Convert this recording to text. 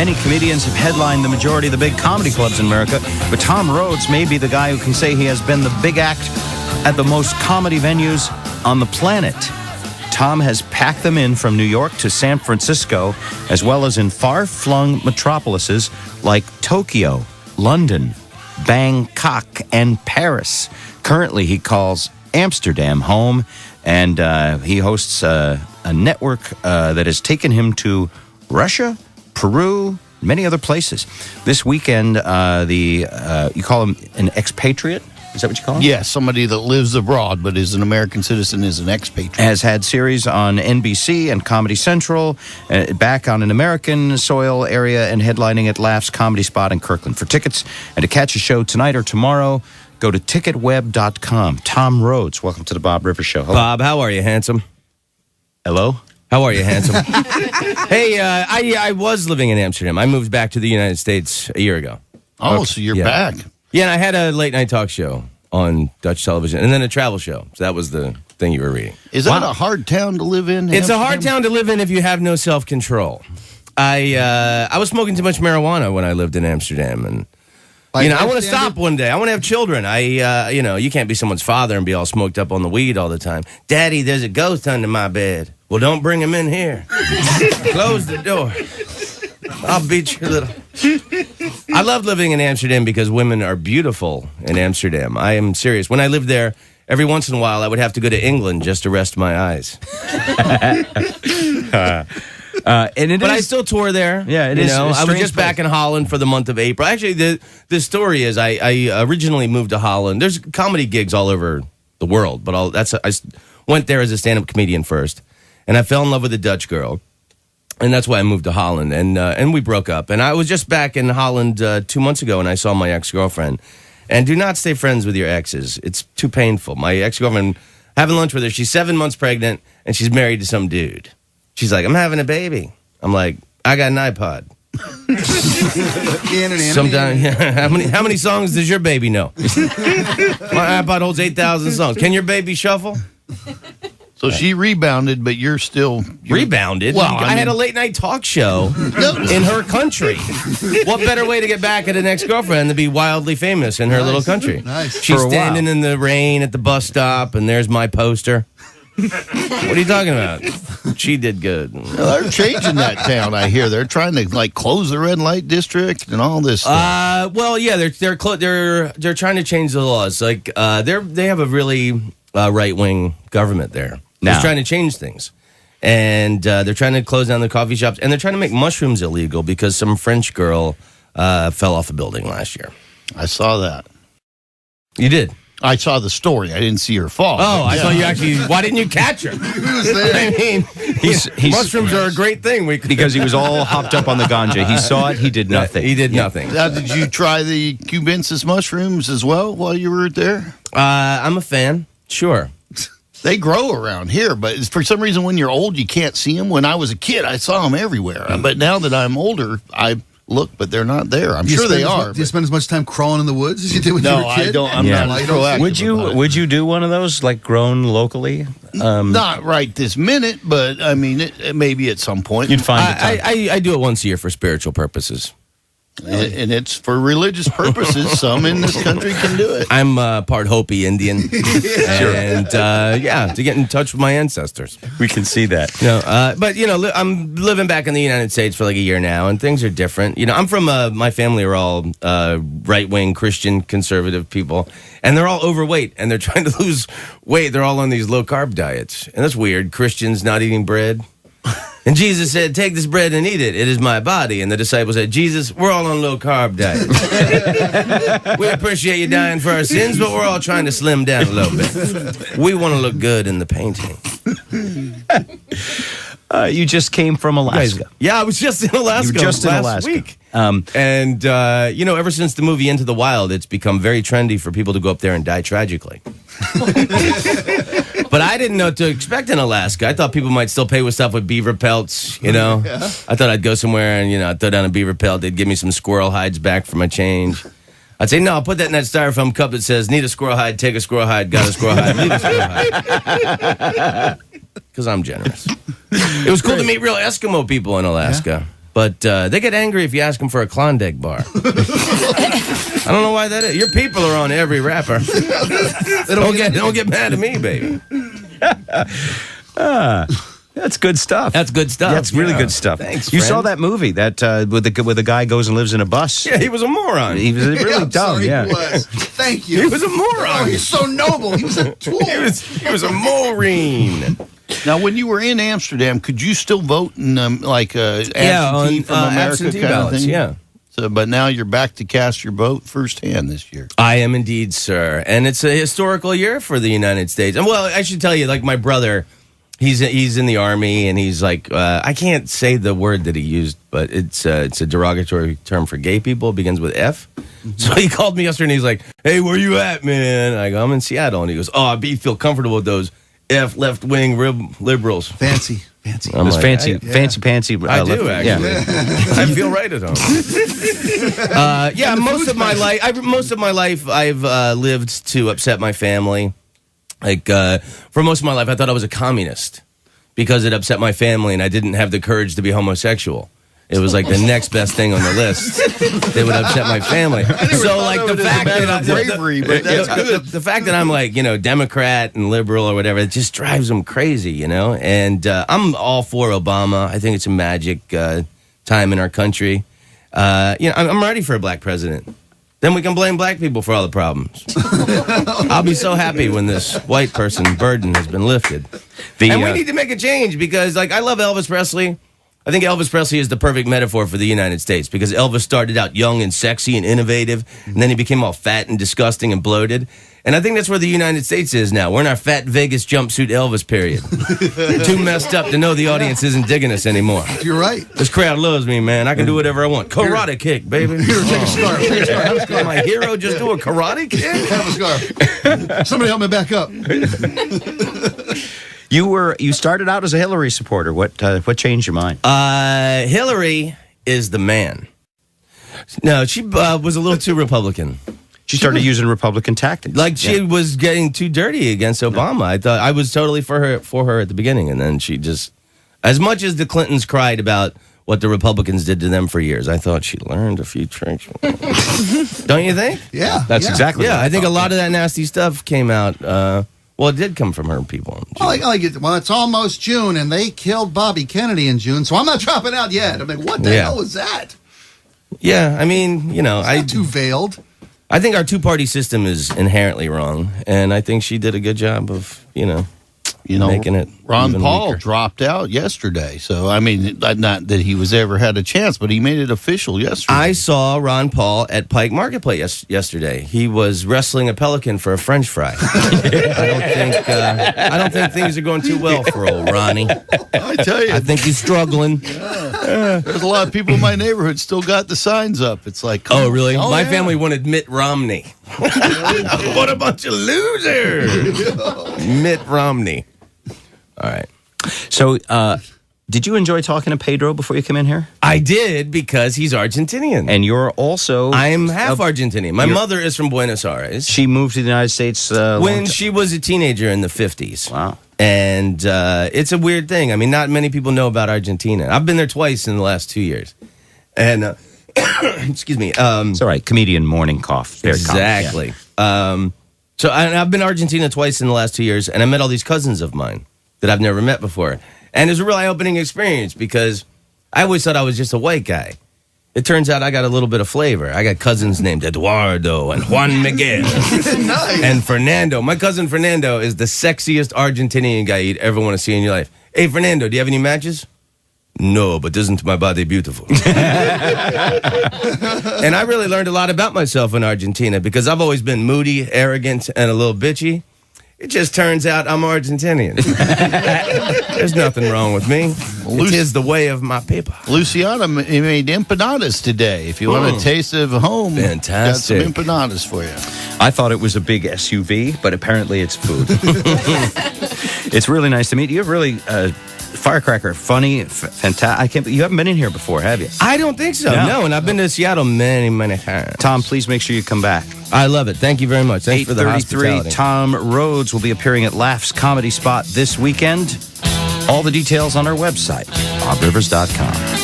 many comedians have headlined the majority of the big comedy clubs in America, but Tom Rhodes may be the guy who can say he has been the big act at the most comedy venues on the planet. Tom has packed them in from New York to San Francisco, as well as in far-flung metropolises like Tokyo, London, Bangkok, and Paris. Currently, he calls Amsterdam home, and he hosts a network that has taken him to Russia, Peru, many other places. This weekend, you call him an expatriate? Is that what you call him? Yeah, somebody that lives abroad but is an American citizen is an expatriate. Has had series on NBC and Comedy Central, back on an American soil area and headlining at Laugh's Comedy Spot in Kirkland. For tickets and to catch a show tonight or tomorrow, go to ticketweb.com. Tom Rhodes, welcome to the Bob Rivers Show. Hello. Bob, how are you, handsome? Hello? How are you, handsome? Hey, I was living in Amsterdam. I moved back to the United States a year ago. Oh, so you're back. Yeah, and I had a late night talk show on Dutch television, and then a travel show. So that was the thing you were reading. Is that a hard town to live in? It's a hard town to live in if you have no self-control. I was smoking too much marijuana when I lived in Amsterdam, and I want to stop one day. I want to have children. You can't be someone's father and be all smoked up on the weed all the time. Daddy, there's a ghost under my bed. Well, don't bring him in here. Close the door. I'll beat your little... I love living in Amsterdam because women are beautiful in Amsterdam. I am serious. When I lived there, every once in a while, I would have to go to England just to rest my eyes. But I still tour there. Yeah, it is. I was just back in Holland for the month of April. Actually, the story is I originally moved to Holland. There's comedy gigs all over the world, but I went there as a stand-up comedian first, and I fell in love with a Dutch girl. And that's why I moved to Holland, and we broke up. And I was just back in Holland 2 months ago, and I saw my ex-girlfriend. And do not stay friends with your exes. It's too painful. My ex-girlfriend, having lunch with her, she's 7 months pregnant, and she's married to some dude. She's like, I'm having a baby. I'm like, I got an iPod. Sometimes, how many songs does your baby know? My iPod holds 8,000 songs. Can your baby shuffle? So she rebounded, but you're still... Rebounded? Well, I had a late-night talk show in her country. What better way to get back at an ex-girlfriend than to be wildly famous in her little country? Nice. She's standing in the rain at the bus stop, and there's my poster. What are you talking about? She did good. Well, they're changing that town, I hear. They're trying to, close the red light district and all this stuff. Well, yeah, they're trying to change the laws. They have a really right-wing government there. They're trying to change things. And they're trying to close down the coffee shops. And they're trying to make mushrooms illegal because some French girl fell off a building last year. I saw that. You did? I saw the story. I didn't see her fall. Oh, I thought you actually... Why didn't you catch her? I mean, mushrooms are a great thing. Because he was all hopped up on the ganja. He saw it. He did nothing. He did nothing. Now, did you try the cubensis mushrooms as well while you were there? I'm a fan. Sure. They grow around here, but for some reason when you're old, you can't see them. When I was a kid, I saw them everywhere. But now that I'm older, I look, but they're not there. I'm sure they are. Do you spend as much time crawling in the woods as you did when you were a kid? I don't. I'm not proactive. Would you do one of those, grown locally? Not right this minute, but I mean, maybe at some point. You'd find the time. I do it once a year for spiritual purposes. And it's for religious purposes. Some in this country can do it. I'm part Hopi Indian. And, to get in touch with my ancestors. We can see that. But I'm living back in the United States for a year now, and things are different. I'm from, my family are all right-wing Christian conservative people, and they're all overweight, and they're trying to lose weight. They're all on these low-carb diets. And that's weird. Christians not eating bread. And Jesus said, take this bread and eat it. It is my body. And the disciples said, Jesus, we're all on low-carb diet. We appreciate you dying for our sins, but we're all trying to slim down a little bit. We want to look good in the painting. You just came from Alaska. Yeah, I was just in Alaska last week. Ever since the movie Into the Wild, it's become very trendy for people to go up there and die tragically. But I didn't know what to expect in Alaska. I thought people might still pay with stuff with beaver pelts, Yeah. I thought I'd go somewhere and, I'd throw down a beaver pelt. They'd give me some squirrel hides back for my change. I'd say, no, I'll put that in that styrofoam cup that says, need a squirrel hide, take a squirrel hide, got a squirrel hide, leave a squirrel hide. Because I'm generous. It was cool to meet real Eskimo people in Alaska. But they get angry if you ask them for a Klondike bar. I don't know why that is. Your people are on every rapper. Don't get mad at me, baby. That's good stuff. That's good stuff. That's really good stuff. Thanks, You friend. saw that movie that with the guy goes and lives in a bus. Yeah, he was a moron. He was really I'm dumb. sorry, Yeah. he was. Thank you. He was a moron. Oh, he's so noble. He was a tool. He was a maureen. Now, when you were in Amsterdam, could you still vote in absentee from America absentee kind of ballots, thing? yeah. So, but now you're back to cast your vote firsthand this year. I am indeed, sir. And it's a historical year for the United States. And well, I should tell you, like my brother, he's in the Army, and he's like, I can't say the word that he used, but it's a derogatory term for gay people. It begins with F. So he called me yesterday, and he's like, hey, where you at, man? I go, I'm in Seattle. And he goes, oh, I feel comfortable with those F left-wing liberals. Fancy. I'm Those like, fancy yeah. pantsy. I do, actually. Yeah. I feel right at home. Most of my life, I've lived to upset my family. Like, for most of my life, I thought I was a communist because it upset my family and I didn't have the courage to be homosexual. It was like the next best thing on the list that would upset my family. So, like, the fact that bravery, but that's good. the fact that I'm like, Democrat and liberal or whatever, it just drives them crazy, And I'm all for Obama. I think it's a magic time in our country. I'm ready for a black president. Then we can blame black people for all the problems. I'll be so happy when this white person burden has been lifted. And we need to make a change because, like, I love Elvis Presley. I think Elvis Presley is the perfect metaphor for the United States because Elvis started out young and sexy and innovative, and then he became all fat and disgusting and bloated. And I think that's where the United States is now. We're in our fat Vegas jumpsuit Elvis period. Too messed up to know the audience isn't digging us anymore. You're right. This crowd loves me, man. I can do whatever I want. Karate kick, baby. Here, take a scarf. Take a scarf. Have a scarf. My hero just do a karate kick? Have a scarf. Somebody help me back up. You started out as a Hillary supporter. What changed your mind? Hillary is the man. No, she was a little too Republican. She started using Republican tactics. Like she was getting too dirty against Obama. I thought I was totally for her at the beginning, and then she just, as much as the Clintons cried about what the Republicans did to them for years, I thought she learned a few tricks. Don't you think? Yeah. That's exactly. Yeah, what I think a lot of that nasty stuff came out. Well, it did come from her people. Well, it's almost June, and they killed Bobby Kennedy in June, so I'm not dropping out yet. I'm like, what the hell was that? Yeah, I mean, It's not too veiled. I think our two-party system is inherently wrong, and I think she did a good job of, making it. Ron even Paul weaker. dropped out yesterday. So, I mean, not that he was ever had a chance, but he made it official yesterday. I saw Ron Paul at Pike Marketplace yesterday. He was wrestling a pelican for a French fry. I don't think things are going too well for old Ronnie. I tell you, I think he's struggling. there's a lot of people in my neighborhood still got the signs up. It's like, Oh, really? My yeah. family wanted Mitt Romney. What a bunch of losers! Mitt Romney. All right. So, did you enjoy talking to Pedro before you came in here? I did because he's Argentinian. And you're also. I'm half Argentinian. My mother is from Buenos Aires. She moved to the United States When she was a teenager in the 50s. Wow. And it's a weird thing. I mean, not many people know about Argentina. I've been there twice in the last 2 years. And, excuse me. It's all right. Comedian morning cough. Very common, Exactly. So I've been to Argentina twice in the last 2 years, and I met all these cousins of mine that I've never met before. And it was a real eye-opening experience because I always thought I was just a white guy. It turns out I got a little bit of flavor. I got cousins named Eduardo and Juan Miguel and Fernando. My cousin Fernando is the sexiest Argentinian guy you'd ever want to see in your life. Hey, Fernando, do you have any matches? No, but isn't my body beautiful? And I really learned a lot about myself in Argentina because I've always been moody, arrogant, and a little bitchy. It just turns out I'm Argentinian. There's nothing wrong with me. It is the way of my people. Luciana made empanadas today. If you want a taste of home, Fantastic. got some empanadas for you. I thought it was a big SUV, but apparently it's food. It's really nice to meet you. Really, firecracker, funny, fantastic. You haven't been in here before, have you? I don't think so, no. And I've been to Seattle many, many times. Tom, please make sure you come back. I love it. Thank you very much. Thanks for the 8:33, hospitality. Tom Rhodes will be appearing at Laughs Comedy Spot this weekend. All the details on our website, bobrivers.com.